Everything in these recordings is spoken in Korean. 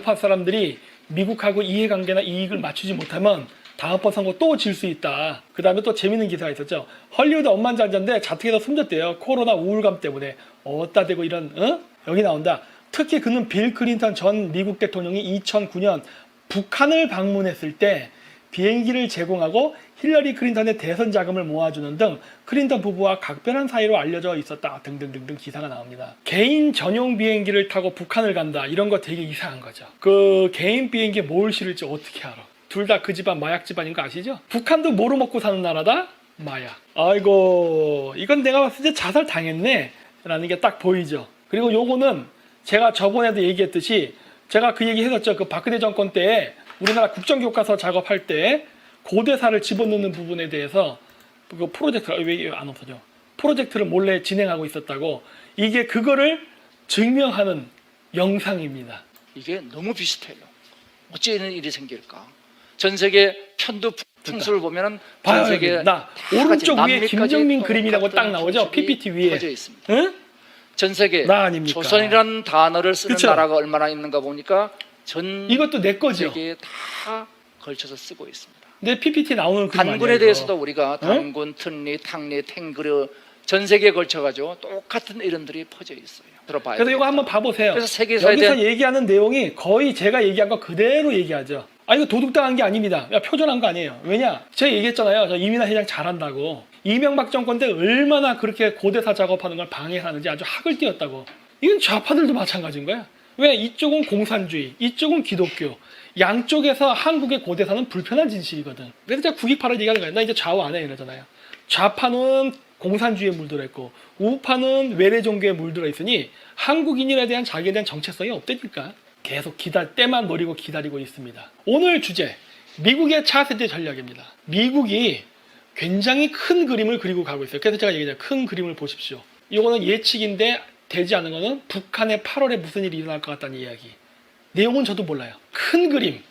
우파 사람들이 미국하고 이해관계나 이익을 맞추지 못하면 다음번 선거 또 질 수 있다. 그 다음에 또 재밌는 기사가 있었죠. 헐리우드 억만장자인데 자택에서 숨졌대요. 코로나 우울감 때문에. 어따 대고 이런 여기 나온다. 특히 그는 빌 클린턴 전 미국 대통령이 2009년 북한을 방문했을 때 비행기를 제공하고 힐러리 클린턴의 대선 자금을 모아주는 등 클린턴 부부와 각별한 사이로 알려져 있었다 등등등등 기사가 나옵니다. 개인 전용 비행기를 타고 북한을 간다 이런 거 되게 이상한 거죠. 그 개인 비행기에 뭘 실을지 어떻게 알아? 둘 다 그 집안 마약 집안인 거 아시죠? 북한도 뭐로 먹고 사는 나라다? 마약. 아이고 이건 내가 봤을 때 자살 당했네 라는 게 딱 보이죠. 그리고 요거는 제가 저번에도 얘기했듯이 제가 그 얘기 했었죠. 그 박근혜 정권 때 우리나라 국정교과서 작업할 때 고대사를 집어넣는 부분에 대해서 그 프로젝트가 왜 안 없어져? 프로젝트를 몰래 진행하고 있었다고. 이게 그거를 증명하는 영상입니다. 이게 너무 비슷해요. 어찌 이런 일이 생길까? 전 세계 편두 풍수를 보면은 전 세계 나 오른쪽 위에 김정민 그림이라고 딱 나오죠. PPT 위에. 퍼져 있습니다. 응? 전 세계 나 아닙니까? 조선이라는 단어를 쓰는 그쵸? 나라가 얼마나 있는가 보니까 전 이것도 내 거죠. 세계에 다 걸쳐서 쓰고 있습니다. 내 PPT 나오는 그림 단군에 아니야, 대해서도 이거. 우리가 단군, 튼리, 탕리, 탱그르 전 세계에 걸쳐가지고 똑같은 이름들이 퍼져 있어요. 들어봐요. 그래서 이거 한번 봐보세요. 그래서 세계사에 여기서 대한 얘기하는 내용이 거의 제가 얘기한 거 그대로 얘기하죠. 아 이거 도둑당한 게 아닙니다. 야, 표절한 거 아니에요. 왜냐? 제가 얘기했잖아요. 저 이민하 회장 잘한다고. 이명박 정권 때 얼마나 그렇게 고대사 작업하는 걸 방해하는지 아주 학을 띄웠다고. 이건 좌파들도 마찬가지인 거야. 왜? 이쪽은 공산주의, 이쪽은 기독교. 양쪽에서 한국의 고대사는 불편한 진실이거든. 그래서 제가 국익파를 얘기하는 거야. 나 이제 좌우 안 해 이러잖아요. 좌파는 공산주의에 물들어 있고 우파는 외래 종교에 물들어 있으니 한국인에 대한 자기에 대한 정체성이 없다니까. 계속 때만 노리고 기다리고 있습니다. 오늘 주제, 미국의 차세대 전략입니다. 미국이 굉장히 큰 그림을 그리고 가고 있어요. 그래서 제가 얘기했잖아요. 큰 그림을 보십시오. 이거는 예측인데 되지 않은 거는 북한의 8월에 무슨 일이 일어날 것 같다는 이야기. 내용은 저도 몰라요. 큰 그림.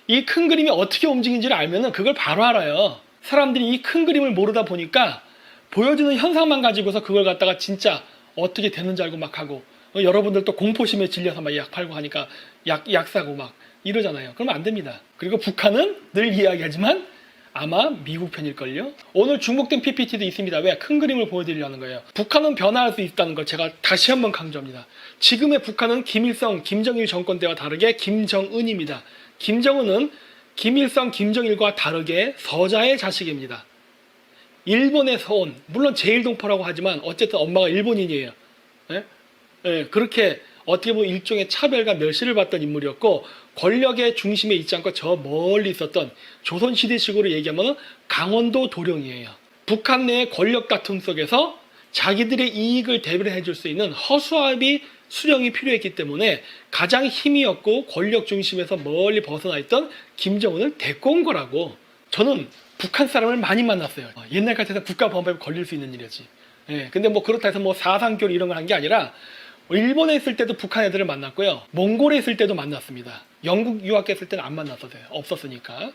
이 큰 그림이 어떻게 움직이는지를 알면은 그걸 바로 알아요. 사람들이 이 큰 그림을 모르다 보니까 보여주는 현상만 가지고서 그걸 갖다가 진짜 어떻게 되는지 알고 막 하고 여러분들 또 공포심에 질려서 막 약 팔고 하니까 약 사고 막 이러잖아요. 그러면 안 됩니다. 그리고 북한은 늘 이야기하지만 아마 미국 편일걸요. 오늘 중복된 PPT도 있습니다. 왜? 큰 그림을 보여드리려는 거예요. 북한은 변화할 수 있다는 걸 제가 다시 한번 강조합니다. 지금의 북한은 김일성, 김정일 정권 때와 다르게 김정은입니다. 김정은은 김일성, 김정일과 다르게 서자의 자식입니다. 일본에서 온, 물론 제1동포라고 하지만 어쨌든 엄마가 일본인이에요. 그렇게 어떻게 보면 일종의 차별과 멸시를 받던 인물이었고 권력의 중심에 있지 않고 저 멀리 있었던 조선시대식으로 얘기하면 강원도 도령이에요. 북한 내의 권력 다툼 속에서 자기들의 이익을 대변해 줄 수 있는 허수아비 수령이 필요했기 때문에 가장 힘이 없고 권력 중심에서 멀리 벗어나 있던 김정은을 데리고 온 거라고. 저는 북한 사람을 많이 만났어요. 옛날 같아서 국가범법에 걸릴 수 있는 일이지. 근데 뭐 그렇다 해서 뭐 사상교리 이런 걸 한 게 아니라 일본에 있을 때도 북한 애들을 만났고요. 몽골에 있을 때도 만났습니다. 영국 유학했을 때는 안 만났었어요. 없었으니까.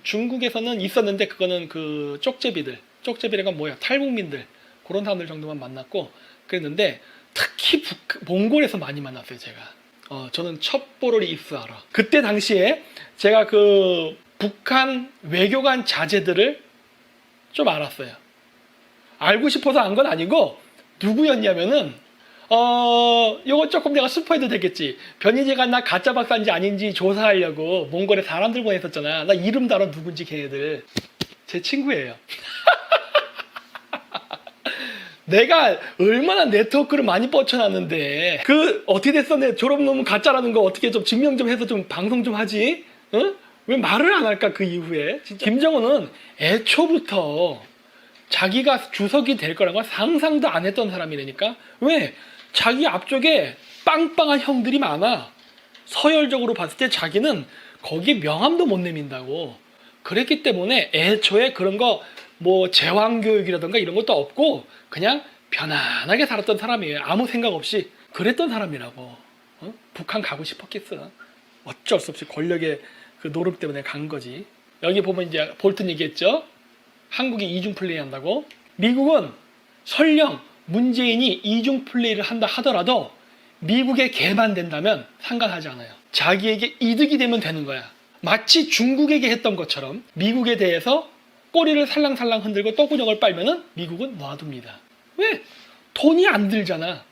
중국에서는 있었는데 그거는 그 쪽제비라가 뭐야? 탈북민들 그런 사람들 정도만 만났고 그랬는데 특히 몽골에서 많이 만났어요. 제가. 저는 첩보를 입수하러. 그때 당시에 제가 그 북한 외교관 자제들을 좀 알았어요. 알고 싶어서 안 건 아니고 누구였냐면은 요거 조금 내가 스포해도 되겠지. 변희재가 나 가짜 박사인지 아닌지 조사하려고 몽골에 사람들 보냈었잖아. 나 이름도 알아 누군지 걔네들. 제 친구예요. 내가 얼마나 네트워크를 많이 뻗쳐놨는데 그 어떻게 됐어? 내 졸업논문 가짜라는 거 어떻게 좀 증명 좀 해서 좀 방송 좀 하지? 응? 왜 말을 안 할까 그 이후에? 진짜. 김정은은 애초부터 자기가 주석이 될 거라고 상상도 안 했던 사람이라니까. 왜? 자기 앞쪽에 빵빵한 형들이 많아. 서열적으로 봤을 때 자기는 거기에 명함도 못 내민다고. 그랬기 때문에 애초에 그런 거 뭐 제왕교육이라던가 이런 것도 없고 그냥 편안하게 살았던 사람이에요. 아무 생각 없이 그랬던 사람이라고. 북한 가고 싶었겠어. 어쩔 수 없이 권력의 그 노름 때문에 간 거지. 여기 보면 이제 볼튼 얘기했죠. 한국이 이중 플레이 한다고. 미국은 설령 문재인이 이중 플레이를 한다 하더라도 미국에 개방된다면 상관하지 않아요. 자기에게 이득이 되면 되는 거야. 마치 중국에게 했던 것처럼 미국에 대해서 꼬리를 살랑살랑 흔들고 똥구녕을 빨면은 미국은 놔둡니다. 왜? 돈이 안 들잖아.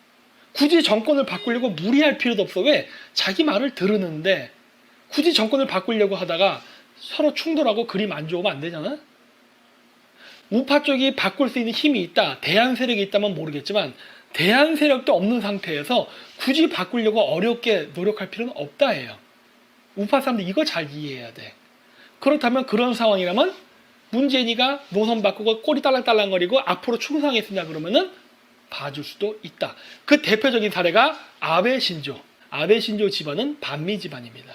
굳이 정권을 바꾸려고 무리할 필요도 없어. 왜? 자기 말을 들으는데 굳이 정권을 바꾸려고 하다가 서로 충돌하고 그림 안 좋으면 안 되잖아. 우파 쪽이 바꿀 수 있는 힘이 있다. 대안 세력이 있다면 모르겠지만 대안 세력도 없는 상태에서 굳이 바꾸려고 어렵게 노력할 필요는 없다 해요. 우파 사람들 이거 잘 이해해야 돼. 그렇다면 그런 상황이라면 문재인이가 노선 바꾸고 꼬리 딸랑딸랑거리고 앞으로 충성했으냐 그러면은 봐줄 수도 있다. 그 대표적인 사례가 아베 신조. 아베 신조 집안은 반미 집안입니다.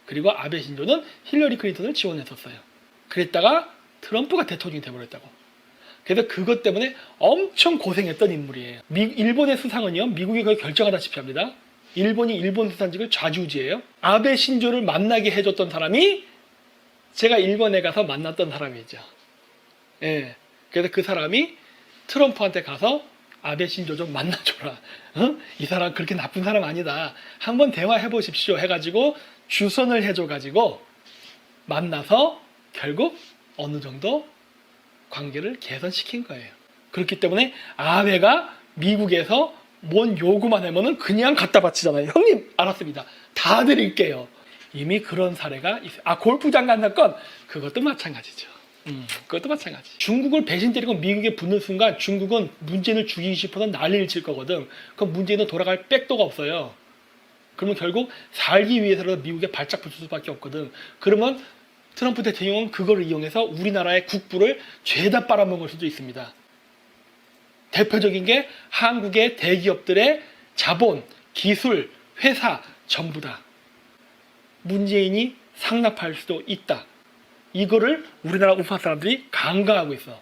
그리고 아베 신조는 힐러리 클린턴을 지원했었어요. 그랬다가 트럼프가 대통령이 돼버렸다고. 그래서 그것 때문에 엄청 고생했던 인물이에요. 일본의 수상은요, 미국이 그걸 결정하다시피 합니다. 일본이 일본 수산직을 좌지우지해요. 아베 신조를 만나게 해줬던 사람이 제가 일본에 가서 만났던 사람이죠. 예. 그래서 그 사람이 트럼프한테 가서 아베 신조 좀 만나줘라. 어? 이 사람 그렇게 나쁜 사람 아니다. 한번 대화해 보십시오. 해가지고 주선을 해줘가지고 만나서 결국 어느 정도 관계를 개선시킨 거예요. 그렇기 때문에 아베가 미국에서 뭔 요구만 하면은 그냥 갖다 바치잖아요. 형님 알았습니다. 다 드릴게요. 이미 그런 사례가 있어요. 아, 골프장 간 사건 그것도 마찬가지죠. 그것도 마찬가지. 중국을 배신 때리고 미국에 붙는 순간 중국은 문재인을 죽이고 싶어서 난리를 칠 거거든. 그럼 문재인은 돌아갈 백도가 없어요. 그러면 결국 살기 위해서라도 미국에 발작 붙을 수밖에 없거든. 그러면 트럼프 대통령은 그걸 이용해서 우리나라의 국부를 죄다 빨아먹을 수도 있습니다. 대표적인 게 한국의 대기업들의 자본, 기술, 회사 전부 다 문재인이 상납할 수도 있다. 이거를 우리나라 우파 사람들이 간과하고 있어.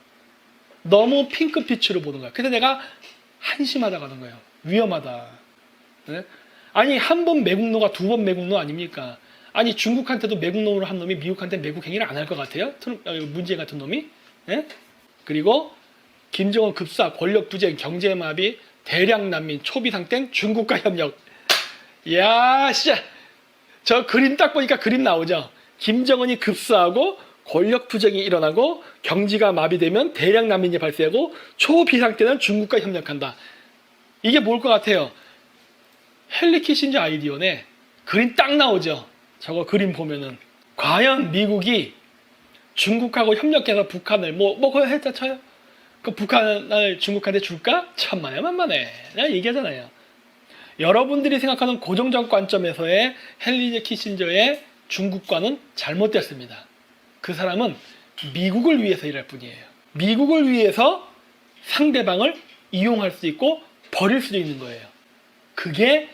너무 핑크빛으로 보는 거야. 그래서 내가 한심하다고 하는 거예요. 위험하다. 네? 아니 한 번 매국노가 두 번 매국노 아닙니까? 아니 중국한테도 매국노를 한 놈이 미국한테 매국 행위를 안 할 것 같아요? 문재인 같은 놈이? 네? 그리고 김정은 급사, 권력부쟁, 경제마비, 대량 난민, 초비상 땐 중국과 협력. 야, 씨, 저 그림 딱 보니까 그림 나오죠. 김정은이 급사하고 권력부쟁이 일어나고 경제가 마비되면 대량 난민이 발생하고 초비상 때는 중국과 협력한다. 이게 뭘 것 같아요? 헨리 키신저 아이디어네. 그림 딱 나오죠. 저거 그림 보면은 과연 미국이 중국하고 협력해서 북한을 그거 했다 쳐요? 그 북한을 중국한테 줄까? 천만에 만만해. 내가 얘기하잖아요. 여러분들이 생각하는 고정적 관점에서의 헨리 키신저의 중국과는 잘못됐습니다. 그 사람은 미국을 위해서 일할 뿐이에요. 미국을 위해서 상대방을 이용할 수 있고 버릴 수도 있는 거예요. 그게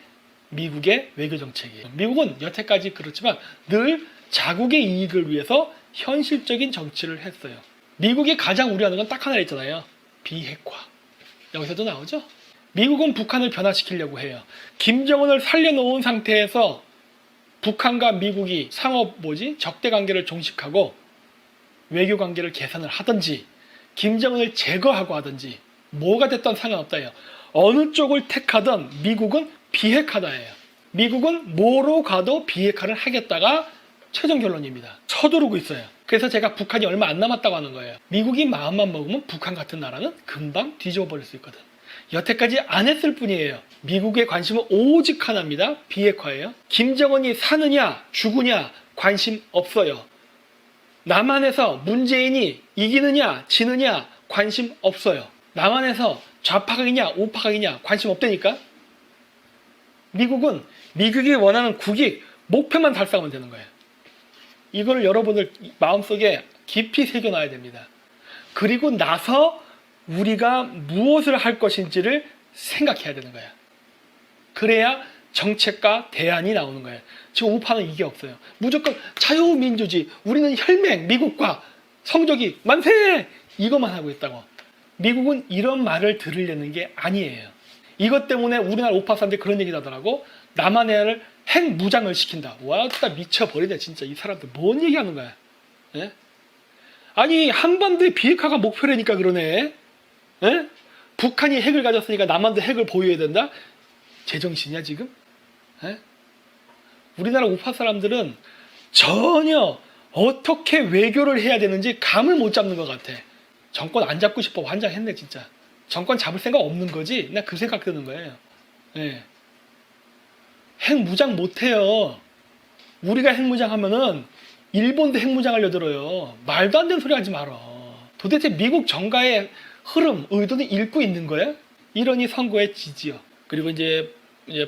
미국의 외교 정책이에요. 미국은 여태까지 그렇지만 늘 자국의 이익을 위해서 현실적인 정치를 했어요. 미국이 가장 우려하는 건 딱 하나 있잖아요. 비핵화. 여기서도 나오죠? 미국은 북한을 변화시키려고 해요. 김정은을 살려놓은 상태에서 북한과 미국이 적대 관계를 종식하고 외교 관계를 개선을 하든지 김정은을 제거하고 하든지 뭐가 됐든 상관없다예요. 어느 쪽을 택하든 미국은 비핵화다예요. 미국은 뭐로 가도 비핵화를 하겠다가 최종 결론입니다. 서두르고 있어요. 그래서 제가 북한이 얼마 안 남았다고 하는 거예요. 미국이 마음만 먹으면 북한 같은 나라는 금방 뒤집어버릴 수 있거든. 여태까지 안 했을 뿐이에요. 미국의 관심은 오직 하나입니다. 비핵화예요. 김정은이 사느냐 죽으냐 관심 없어요. 남한에서 문재인이 이기느냐 지느냐 관심 없어요. 남한에서 좌파각이냐 우파각이냐 관심 없다니까. 미국은 미국이 원하는 국익 목표만 달성하면 되는 거예요. 이걸 여러분들 마음속에 깊이 새겨놔야 됩니다. 그리고 나서 우리가 무엇을 할 것인지를 생각해야 되는 거야. 그래야 정책과 대안이 나오는 거예요. 지금 우파는 이게 없어요. 무조건 자유민주주의, 우리는 혈맹, 미국과 성적이 만세! 이것만 하고 있다고. 미국은 이런 말을 들으려는 게 아니에요. 이것 때문에 우리나라 우파 사람들이 그런 얘기를 하더라고. 남한을 핵무장을 시킨다. 와, 진짜 미쳐버리네. 진짜 이 사람들 뭔 얘기하는 거야. 예? 아니 한반도의 비핵화가 목표라니까 그러네. 예? 북한이 핵을 가졌으니까 남한도 핵을 보유해야 된다. 제정신이야 지금? 에? 우리나라 우파 사람들은 전혀 어떻게 외교를 해야 되는지 감을 못 잡는 것 같아. 정권 안 잡고 싶어 환장했네 진짜. 정권 잡을 생각 없는 거지? 나 그 생각 드는 거예요. 예. 핵무장 못해요. 우리가 핵무장 하면은 일본도 핵무장 하려 들어요. 말도 안 되는 소리 하지 마라. 도대체 미국 정가의 흐름, 의도는 읽고 있는 거야? 이러니 선거의 지지요. 그리고 이제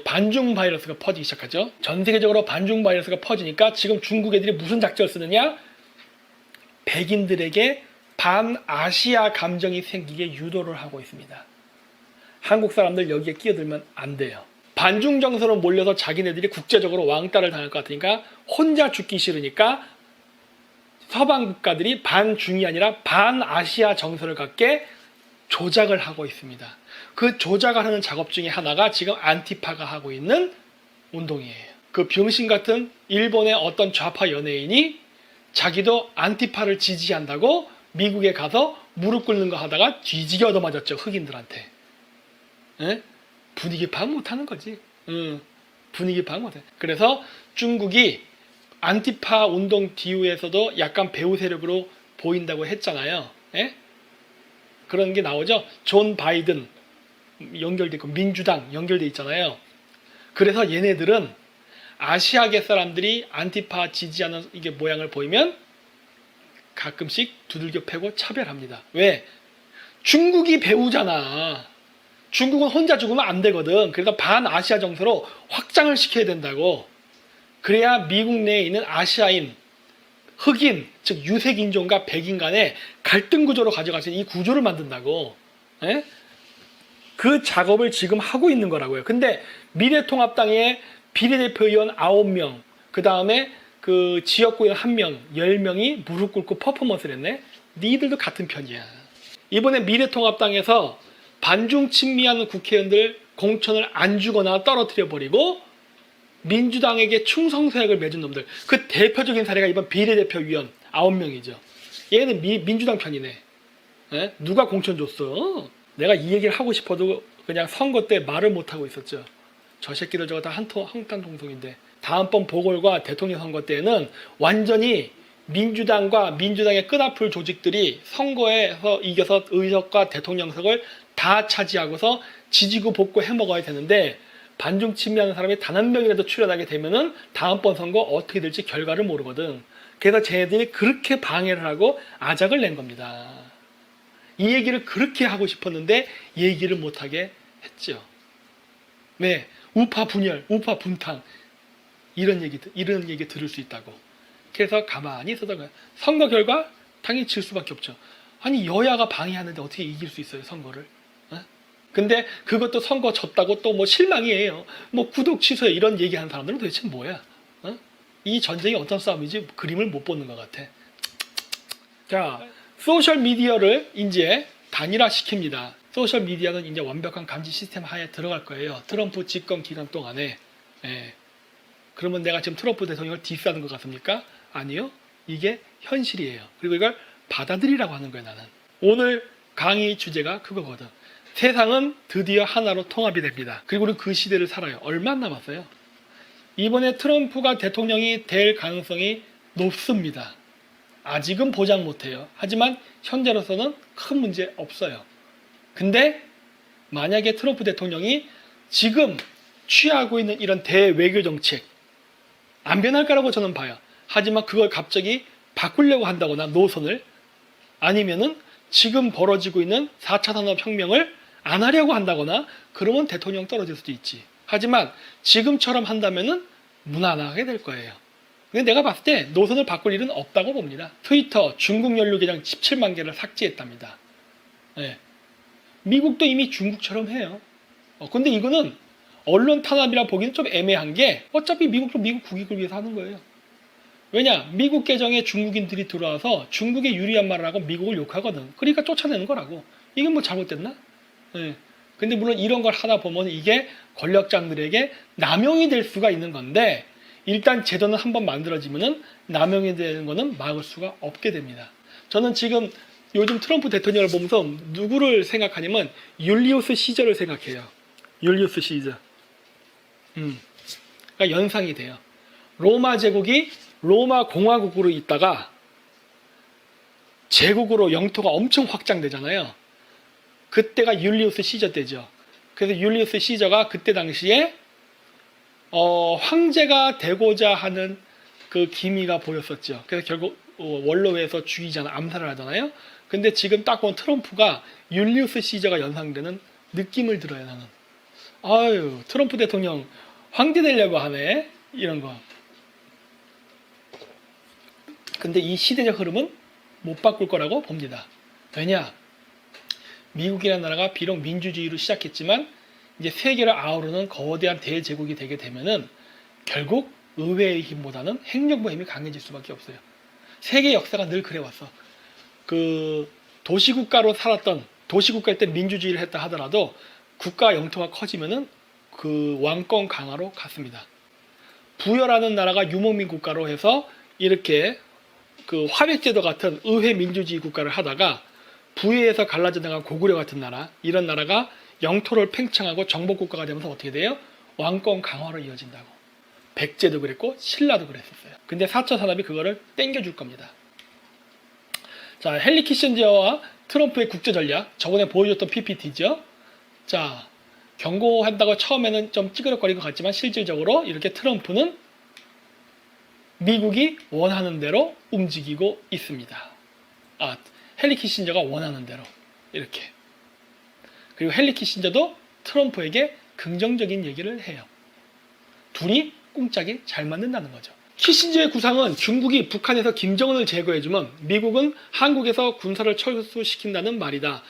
반중 바이러스가 퍼지기 시작하죠. 전 세계적으로 반중 바이러스가 퍼지니까 지금 중국 애들이 무슨 작전을 쓰느냐? 백인들에게 반아시아 감정이 생기게 유도를 하고 있습니다. 한국 사람들 여기에 끼어들면 안 돼요. 반중 정서로 몰려서 자기네들이 국제적으로 왕따를 당할 것 같으니까 혼자 죽기 싫으니까 서방 국가들이 반중이 아니라 반아시아 정서를 갖게 조작을 하고 있습니다. 그 조작을 하는 작업 중에 하나가 지금 안티파가 하고 있는 운동이에요. 그 병신 같은 일본의 어떤 좌파 연예인이 자기도 안티파를 지지한다고 미국에 가서 무릎 꿇는 거 하다가 뒤지게 얻어맞았죠. 흑인들한테. 에? 분위기 파악 못하는 거지. 분위기 파악 못해. 그래서 중국이 안티파 운동 뒤에서도 약간 배후 세력으로 보인다고 했잖아요. 에? 그런 게 나오죠. 존 바이든 연결돼 있고 민주당 연결돼 있잖아요. 그래서 얘네들은 아시아계 사람들이 안티파 지지하는 이게 모양을 보이면 가끔씩 두들겨 패고 차별합니다. 왜? 중국이 배우잖아. 중국은 혼자 죽으면 안 되거든. 그래서 반아시아 정서로 확장을 시켜야 된다고. 그래야 미국 내에 있는 아시아인, 흑인, 즉 유색인종과 백인 간의 갈등 구조로 가져갈 수 있는 이 구조를 만든다고. 에? 그 작업을 지금 하고 있는 거라고요. 근데 미래통합당의 비례대표 의원 9명, 그 다음에 그 지역구의원 1명, 10명이 무릎 꿇고 퍼포먼스를 했네. 니들도 같은 편이야. 이번에 미래통합당에서 반중 친미한 국회의원들 공천을 안 주거나 떨어뜨려 버리고 민주당에게 충성서약을 맺은 놈들. 그 대표적인 사례가 이번 비례대표 위원 9명이죠. 얘는 민주당 편이네. 에? 누가 공천 줬어? 내가 이 얘기를 하고 싶어도 그냥 선거 때 말을 못하고 있었죠. 저 새끼들 저거 다 한탄 동성인데. 다음번 보궐과 대통령 선거 때에는 완전히 민주당과 민주당의 끈아풀 조직들이 선거에서 이겨서 의석과 대통령석을 다 차지하고서 지지고 볶고 해먹어야 되는데 반중 친미하는 사람이 단 한 명이라도 출연하게 되면은 다음번 선거 어떻게 될지 결과를 모르거든. 그래서 쟤네들이 그렇게 방해를 하고 아작을 낸 겁니다. 이 얘기를 그렇게 하고 싶었는데 얘기를 못하게 했죠. 왜? 우파 분열, 우파 분탕 이런 얘기 들을 수 있다고. 그래서 가만히 있었던 선거 결과 당연히 질 수밖에 없죠. 아니 여야가 방해하는데 어떻게 이길 수 있어요 선거를? 어? 근데 그것도 선거 졌다고 또 뭐 실망이에요. 뭐 구독 취소해 이런 얘기하는 사람들은 도대체 뭐야? 어? 이 전쟁이 어떤 싸움인지 그림을 못 보는 것 같아. 자, 소셜 미디어를 이제 단일화 시킵니다. 소셜 미디어는 이제 완벽한 감지 시스템 하에 들어갈 거예요. 트럼프 집권 기간 동안에. 예. 그러면 내가 지금 트럼프 대통령을 디스하는 것 같습니까? 아니요. 이게 현실이에요. 그리고 이걸 받아들이라고 하는 거예요, 나는. 오늘 강의 주제가 그거거든. 세상은 드디어 하나로 통합이 됩니다. 그리고 우리는 그 시대를 살아요. 얼마 남았어요? 이번에 트럼프가 대통령이 될 가능성이 높습니다. 아직은 보장 못해요. 하지만 현재로서는 큰 문제 없어요. 근데 만약에 트럼프 대통령이 지금 취하고 있는 이런 대외교 정책 안 변할 거라고 저는 봐요. 하지만 그걸 갑자기 바꾸려고 한다거나 노선을 아니면은 지금 벌어지고 있는 4차 산업혁명을 안 하려고 한다거나 그러면 대통령 떨어질 수도 있지. 하지만 지금처럼 한다면은 무난하게 될 거예요. 근데 내가 봤을 때 노선을 바꿀 일은 없다고 봅니다. 트위터 중국 연루 계정 17만 개를 삭제했답니다. 네. 미국도 이미 중국처럼 해요. 근데 이거는 언론 탄압이라 보기는 좀 애매한 게 어차피 미국도 미국 국익을 위해서 하는 거예요. 왜냐? 미국 계정에 중국인들이 들어와서 중국에 유리한 말을 하고 미국을 욕하거든. 그러니까 쫓아내는 거라고. 이게 뭐 잘못됐나? 네. 근데 물론 이런 걸 하다 보면 이게 권력장들에게 남용이 될 수가 있는 건데 일단 제도는 한번 만들어지면은 남용이 되는 거는 막을 수가 없게 됩니다. 저는 지금 요즘 트럼프 대통령을 보면서 누구를 생각하냐면 율리우스 시저를 생각해요. 율리우스 시저. 그러니까 연상이 돼요. 로마 제국이 로마 공화국으로 있다가 제국으로 영토가 엄청 확장되잖아요. 그때가 율리우스 시저 때죠. 그래서 율리우스 시저가 그때 당시에 황제가 되고자 하는 그 기미가 보였었죠. 그래서 결국 원로회에서 죽이잖아, 암살을 하잖아요. 근데 지금 딱 보면 트럼프가 율리우스 시저가 연상되는 느낌을 들어요, 나는. 아유, 트럼프 대통령 황제 되려고 하네, 이런 거. 근데 이 시대적 흐름은 못 바꿀 거라고 봅니다. 왜냐? 미국이라는 나라가 비록 민주주의로 시작했지만 이제 세계를 아우르는 거대한 대제국이 되게 되면은 결국 의회의 힘보다는 행정부 힘이 강해질 수밖에 없어요. 세계 역사가 늘 그래왔어. 그 도시국가로 살았던, 도시국가일 때 민주주의를 했다 하더라도 국가 영토가 커지면은 그 왕권 강화로 갔습니다. 부여라는 나라가 유목민 국가로 해서 이렇게 그 화백제도 같은 의회 민주주의 국가를 하다가 부여에서 갈라져 나간 고구려 같은 나라, 이런 나라가 영토를 팽창하고 정복국가가 되면서 어떻게 돼요? 왕권 강화로 이어진다고. 백제도 그랬고 신라도 그랬었어요. 근데 4차 산업이 그거를 땡겨줄 겁니다. 자, 헨리 키신저와 트럼프의 국제 전략, 저번에 보여줬던 PPT죠. 자, 경고한다고 처음에는 좀 찌그러거린 것 같지만 실질적으로 이렇게 트럼프는 미국이 원하는 대로 움직이고 있습니다. 헨리 키신저가 원하는 대로 이렇게. 그리고 헨리 키신저도 트럼프에게 긍정적인 얘기를 해요. 둘이 꿍짝이 잘 맞는다는 거죠. 키신저의 구상은 중국이 북한에서 김정은을 제거해주면 미국은 한국에서 군사를 철수시킨다는 말이다.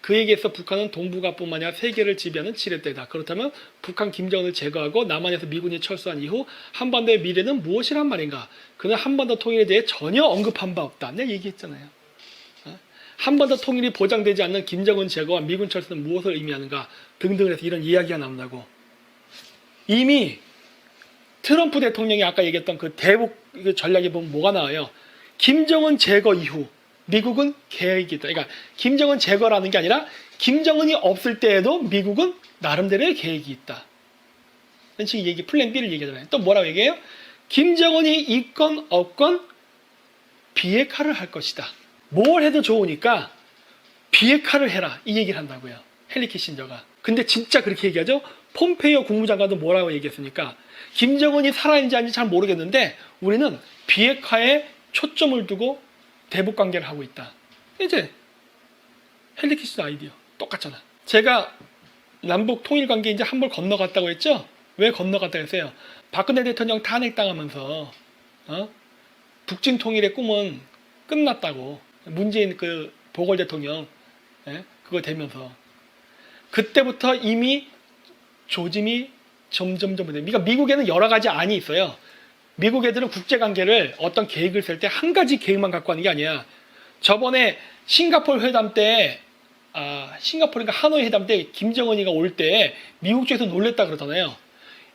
그에게서 북한은 동북아뿐만 아니라 세계를 지배하는 지렛대다. 그렇다면 북한 김정은을 제거하고 남한에서 미군이 철수한 이후 한반도의 미래는 무엇이란 말인가? 그는 한반도 통일에 대해 전혀 언급한 바 없다. 내가 얘기했잖아요. 한반도 통일이 보장되지 않는 김정은 제거와 미군 철수는 무엇을 의미하는가? 등등을 해서 이런 이야기가 나온다고. 이미 트럼프 대통령이 아까 얘기했던 그 대북 전략에 보면 뭐가 나와요? 김정은 제거 이후 미국은 계획이 있다. 그러니까 김정은 제거라는 게 아니라 김정은이 없을 때에도 미국은 나름대로의 계획이 있다. 이런 식의 얘기, 플랜 B를 얘기하잖아요. 또 뭐라고 얘기해요? 김정은이 있건 없건 비핵화를 할 것이다. 뭘 해도 좋으니까 비핵화를 해라. 이 얘기를 한다고요. 헨리 키신저가. 근데 진짜 그렇게 얘기하죠? 폼페이오 국무장관도 뭐라고 얘기했습니까? 김정은이 살아있는지 아닌지 잘 모르겠는데 우리는 비핵화에 초점을 두고 대북 관계를 하고 있다. 이제 헨리 키신저 아이디어 똑같잖아. 제가 남북 통일 관계 이제 한 번 건너갔다고 했죠? 왜 건너갔다고 했어요? 박근혜 대통령 탄핵당하면서 북진 통일의 꿈은 끝났다고. 문재인 그 보궐 대통령 그거 되면서 그때부터 이미 조짐이 점점 그러니까 미국에는 여러 가지 안이 있어요. 미국 애들은 국제관계를 어떤 계획을 쓸 때 한 가지 계획만 갖고 하는 게 아니야. 저번에 싱가포르 회담 때 싱가포르인가 하노이 회담 때 김정은이가 올 때 미국 쪽에서 놀랬다 그러잖아요.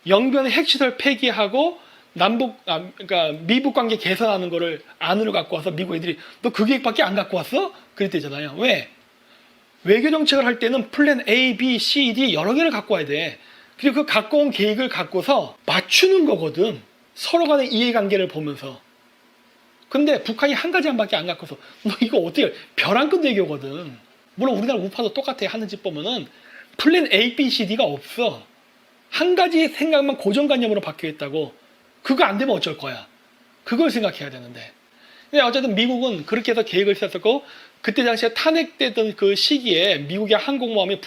영변 핵시설 폐기하고 그러니까 미북 관계 개선하는 거를 안으로 갖고 와서 미국 애들이 너 그 계획밖에 안 갖고 왔어? 그랬대잖아요. 왜? 외교 정책을 할 때는 플랜 A, B, C, D 여러 개를 갖고 와야 돼. 그리고 그 갖고 온 계획을 갖고서 맞추는 거거든. 서로 간의 이해관계를 보면서. 근데 북한이 한 가지밖에 안 갖고서 너 이거 어떻게 별 안 끈 외교거든. 물론 우리나라 우파도 똑같아. 하는 집 보면은 플랜 A, B, C, D가 없어. 한 가지 생각만 고정관념으로 박혀 있다고. 그거 안 되면 어쩔 거야. 그걸 생각해야 되는데. 근데 어쨌든 미국은 그렇게 해서 계획을 세웠고 그때 당시에 탄핵되던 그 시기에 미국의 항공모함이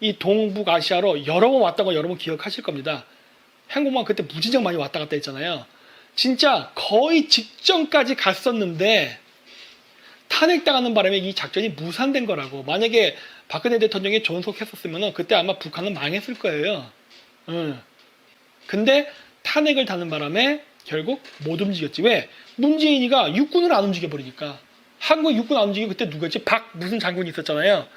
이 동북아시아로 여러 번 왔다고 여러분 기억하실 겁니다. 항공모함 그때 무진장 많이 왔다 갔다 했잖아요. 진짜 거의 직전까지 갔었는데 탄핵당하는 바람에 이 작전이 무산된 거라고. 만약에 박근혜 대통령이 존속했었으면 그때 아마 북한은 망했을 거예요. 근데 탄핵을 다는 바람에 결국 못 움직였지. 왜? 문재인이가 육군을 안 움직여버리니까. 한국 육군 안 움직이고 그때 누구였지? 박 무슨 장군이 있었잖아요.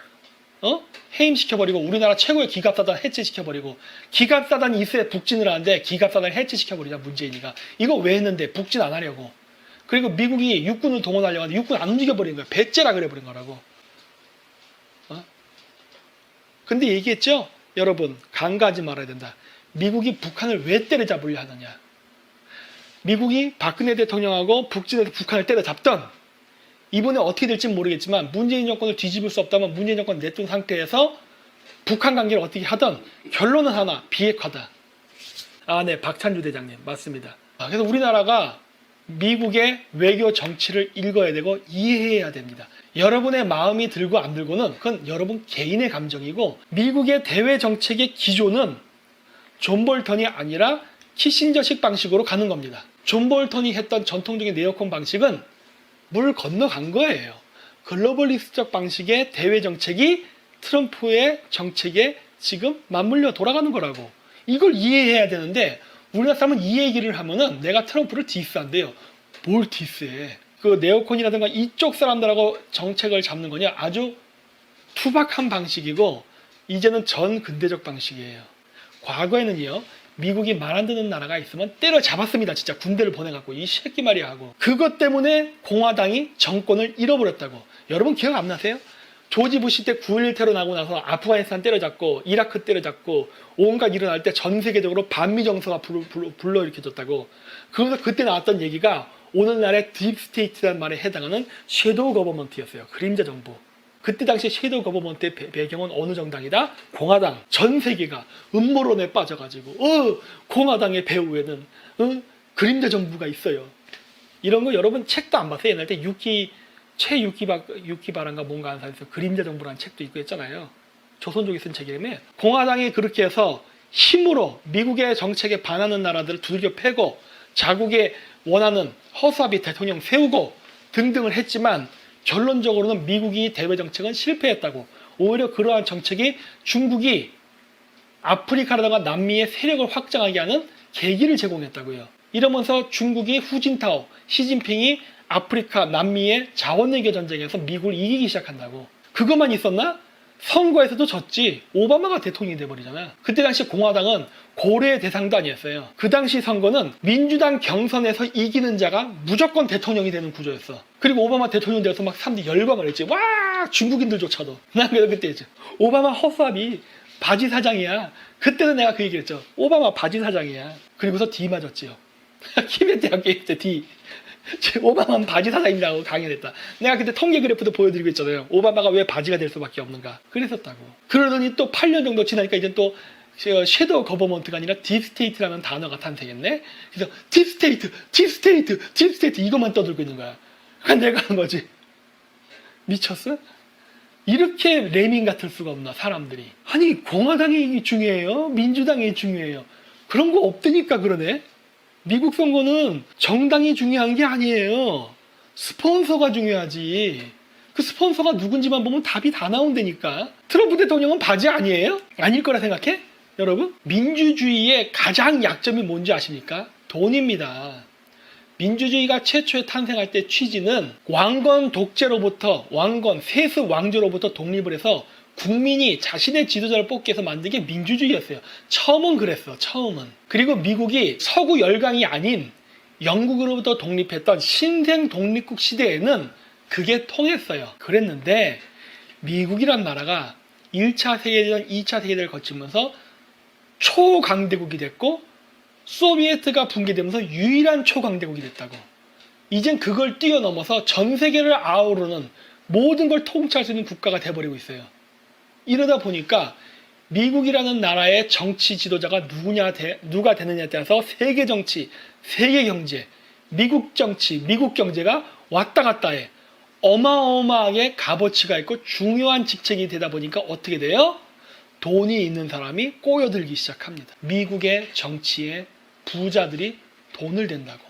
해임시켜버리고 우리나라 최고의 기갑사단 해체시켜버리고 기갑사단이 있어야 북진을 하는데 기갑사단을 해체시켜버리자 문재인이가. 이거 왜 했는데 북진 안 하려고. 그리고 미국이 육군을 동원하려고 하는데 육군 안 움직여버린 거야. 배째라 그래버린 거라고. 근데 얘기했죠? 여러분 간과하지 말아야 된다. 미국이 북한을 왜 때려잡으려 하느냐. 미국이 박근혜 대통령하고 북진에서 북한을 때려잡던 이번에 어떻게 될지 모르겠지만 문재인 정권을 뒤집을 수 없다면 문재인 정권 내둔 상태에서 북한 관계를 어떻게 하던 결론은 하나, 비핵화다. 아, 네, 박찬주 대장님 맞습니다. 그래서 우리나라가 미국의 외교 정치를 읽어야 되고 이해해야 됩니다. 여러분의 마음이 들고 안 들고는 그건 여러분 개인의 감정이고 미국의 대외 정책의 기조는 존 볼턴이 아니라 키신저식 방식으로 가는 겁니다. 존 볼턴이 했던 전통적인 네오콘 방식은 물 건너간 거예요. 글로벌리스트적 방식의 대외 정책이 트럼프의 정책에 지금 맞물려 돌아가는 거라고. 이걸 이해해야 되는데 우리나라 사람은 이 얘기를 하면은 내가 트럼프를 디스한대요. 뭘 디스해? 그 네오콘이라든가 이쪽 사람들하고 정책을 잡는 거냐? 아주 투박한 방식이고 이제는 전 근대적 방식이에요. 과거에는요. 미국이 말 안 듣는 나라가 있으면 때려잡았습니다. 진짜 군대를 보내갖고 이 새끼 말이야 하고. 그것 때문에 공화당이 정권을 잃어버렸다고. 여러분 기억 안 나세요? 조지 부시 때 9.11 테러 나고 나서 아프가니스탄 때려잡고 이라크 때려잡고 온갖 일어날 때 전 세계적으로 반미 정서가 불러일으켜졌다고. 그래서 그때 나왔던 얘기가 오늘날의 딥스테이트라는 말에 해당하는 섀도우 거버먼트였어요. 그림자 정부. 그때 당시 섀도우 거버먼트의 배경은 어느 정당이다? 공화당. 전 세계가 음모론에 빠져가지고 공화당의 배후에는 그림자 정부가 있어요. 이런 거 여러분 책도 안 봤어요. 옛날 때 유키바란가 뭔가 하는 사람에서 그림자 정부라는 책도 있고 했잖아요. 조선족이 쓴 책이라며. 공화당이 그렇게 해서 힘으로 미국의 정책에 반하는 나라들을 두들겨 패고 자국의 원하는 허수아비 대통령 세우고 등등을 했지만 결론적으로는 미국이 대외 정책은 실패했다고. 오히려 그러한 정책이 중국이 아프리카라든가 남미의 세력을 확장하게 하는 계기를 제공했다고요. 이러면서 중국이 후진타오, 시진핑이 아프리카, 남미의 자원외교 전쟁에서 미국을 이기기 시작한다고. 그것만 있었나? 선거에서도 졌지. 오바마가 대통령이 돼버리잖아. 그때 당시 공화당은 고려의 대상도 아니었어요. 그 당시 선거는 민주당 경선에서 이기는 자가 무조건 대통령이 되는 구조였어. 그리고 오바마 대통령 되어서 막 사람들이 열광을 했지. 와, 중국인들조차도. 난 그래서 그때 했죠. 오바마 허수아비 바지 사장이야. 그때는 내가 그 얘기를 했죠. 오바마 바지 사장이야. 그리고서 D 맞았지요. 키베 대학교 때 D. 오바마는 바지 사장이라고 강의를 했다. 내가 그때 통계 그래프도 보여드리고 있잖아요. 오바마가 왜 바지가 될 수밖에 없는가. 그랬었다고. 그러더니 또 8년 정도 지나니까 이제 또 섀도우 거버먼트가 아니라 딥스테이트라는 단어가 탄생했네. 그래서 딥스테이트 이것만 떠들고 있는 거야. 그러니까 내가 한 거지. 미쳤어? 이렇게 레밍 같을 수가 없나 사람들이. 아니 공화당이 중요해요? 민주당이 중요해요? 그런 거 없다니까 그러네. 미국 선거는 정당이 중요한 게 아니에요. 스폰서가 중요하지. 그 스폰서가 누군지만 보면 답이 다 나온다니까. 트럼프 대통령은 바지 아니에요? 아닐 거라 생각해? 여러분? 민주주의의 가장 약점이 뭔지 아십니까? 돈입니다. 민주주의가 최초에 탄생할 때 취지는 왕건 독재로부터 세습 왕조로부터 독립을 해서 국민이 자신의 지도자를 뽑기 위해서 만든 게 민주주의였어요. 처음은 그랬어. 처음은. 그리고 미국이 서구 열강이 아닌 영국으로부터 독립했던 신생 독립국 시대에는 그게 통했어요. 그랬는데 미국이란 나라가 1차 세계대전, 2차 세계대전을 거치면서 초강대국이 됐고 소비에트가 붕괴되면서 유일한 초강대국이 됐다고. 이젠 그걸 뛰어넘어서 전 세계를 아우르는 모든 걸 통치할 수 있는 국가가 돼버리고 있어요. 이러다 보니까 미국이라는 나라의 정치 지도자가 누가 되느냐에 따라서 세계 정치, 세계 경제, 미국 정치, 미국 경제가 왔다 갔다 해. 어마어마하게 값어치가 있고 중요한 직책이 되다 보니까 어떻게 돼요? 돈이 있는 사람이 꼬여들기 시작합니다. 미국의 정치에 부자들이 돈을 댄다고.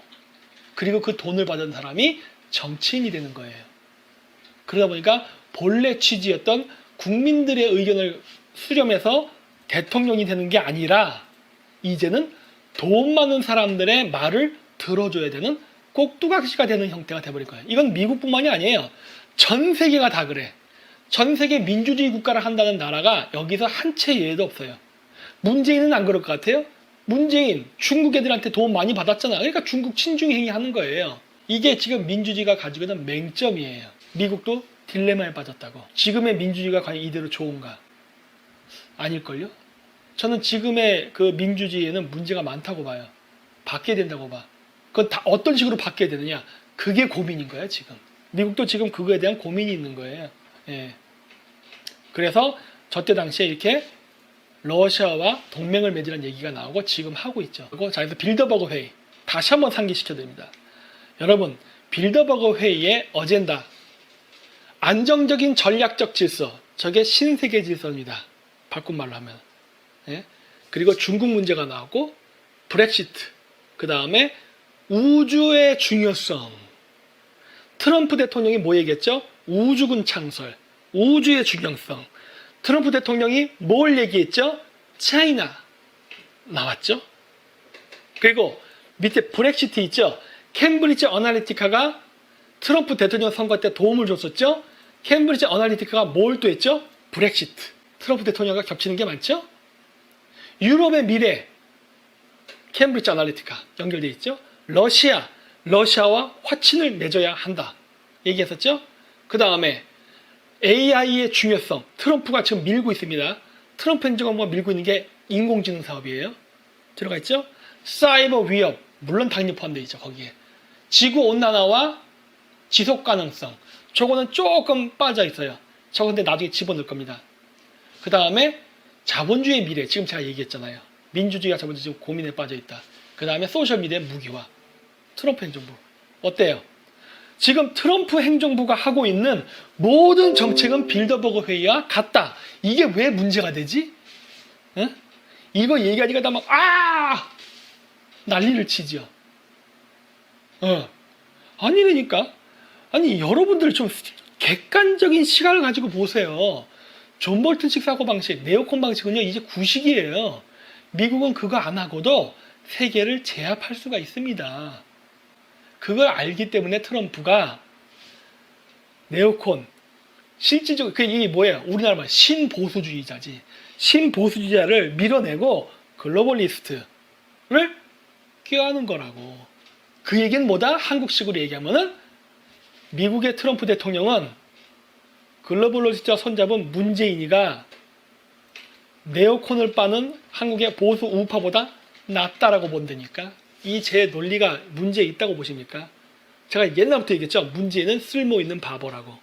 그리고 그 돈을 받은 사람이 정치인이 되는 거예요. 그러다 보니까 본래 취지였던 국민들의 의견을 수렴해서 대통령이 되는 게 아니라 이제는 돈 많은 사람들의 말을 들어줘야 되는 꼭두각시가 되는 형태가 돼버릴 거예요. 이건 미국뿐만이 아니에요. 전 세계가 다 그래. 전 세계 민주주의 국가를 한다는 나라가 여기서 한 채 예외도 없어요. 문재인은 안 그럴 것 같아요? 문재인 중국 애들한테 돈 많이 받았잖아. 그러니까 중국 친중행위 하는 거예요. 이게 지금 민주주의가 가지고 있는 맹점이에요. 미국도 딜레마에 빠졌다고. 지금의 민주주의가 과연 이대로 좋은가? 아닐걸요? 저는 지금의 그 민주주의에는 문제가 많다고 봐요. 바뀌어야 된다고 봐. 그건 다 어떤 식으로 바뀌어야 되느냐? 그게 고민인 거야, 지금. 미국도 지금 그거에 대한 고민이 있는 거예요. 예. 그래서 저때 당시에 이렇게 러시아와 동맹을 맺으라는 얘기가 나오고 지금 하고 있죠. 그리고 자, 그래서 빌더버그 회의. 다시 한번 상기시켜 드립니다. 여러분, 빌더버그 회의의 어젠다. 안정적인 전략적 질서. 저게 신세계 질서입니다. 바꾼 말로 하면. 예? 그리고 중국 문제가 나오고 브렉시트. 그 다음에 우주의 중요성. 트럼프 대통령이 뭐 얘기했죠? 우주군 창설. 우주의 중요성. 트럼프 대통령이 뭘 얘기했죠? 차이나. 나왔죠? 그리고 밑에 브렉시트 있죠? 캠브리지 어널리티카가 트럼프 대통령 선거 때 도움을 줬었죠? 캠브리지 어널리티카가 뭘 또 했죠? 브렉시트. 트럼프 대통령과 겹치는 게 많죠? 유럽의 미래. 캠브리지 어널리티카 연결돼 있죠? 러시아와 화친을 맺어야 한다. 얘기했었죠? 그 다음에 AI의 중요성. 트럼프가 지금 밀고 있습니다. 트럼프 행정부가 밀고 있는 게 인공지능 사업이에요. 들어가 있죠? 사이버 위협. 물론 당연히 포함되어 있죠. 거기에. 지구온난화와 지속가능성. 저거는 조금 빠져 있어요. 저거 근데 나중에 집어넣을 겁니다. 그 다음에 자본주의 미래. 지금 제가 얘기했잖아요. 민주주의와 자본주의 지금 고민에 빠져 있다. 그 다음에 소셜미디어의 무기화. 트럼프 행정부. 어때요? 지금 트럼프 행정부가 하고 있는 모든 정책은 빌더버그 회의와 같다. 이게 왜 문제가 되지? 응? 이거 얘기하니까 다 막, 난리를 치죠. 아니라니까. 아니, 여러분들 좀 객관적인 시각을 가지고 보세요. 존 볼튼식 사고방식, 네오콘 방식은요, 이제 구식이에요. 미국은 그거 안 하고도 세계를 제압할 수가 있습니다. 그걸 알기 때문에 트럼프가 네오콘, 실질적으로, 이게 뭐예요? 우리나라 말 신보수주의자지. 신보수주의자를 밀어내고 글로벌리스트를 껴안은 거라고. 그 얘기는 뭐다? 한국식으로 얘기하면은 미국의 트럼프 대통령은 글로벌리스트와 손잡은 문재인이가 네오콘을 빠는 한국의 보수 우파보다 낫다라고 본다니까. 이 제 논리가 문제 있다고 보십니까? 제가 옛날부터 얘기했죠. 문재인은 쓸모 있는 바보라고.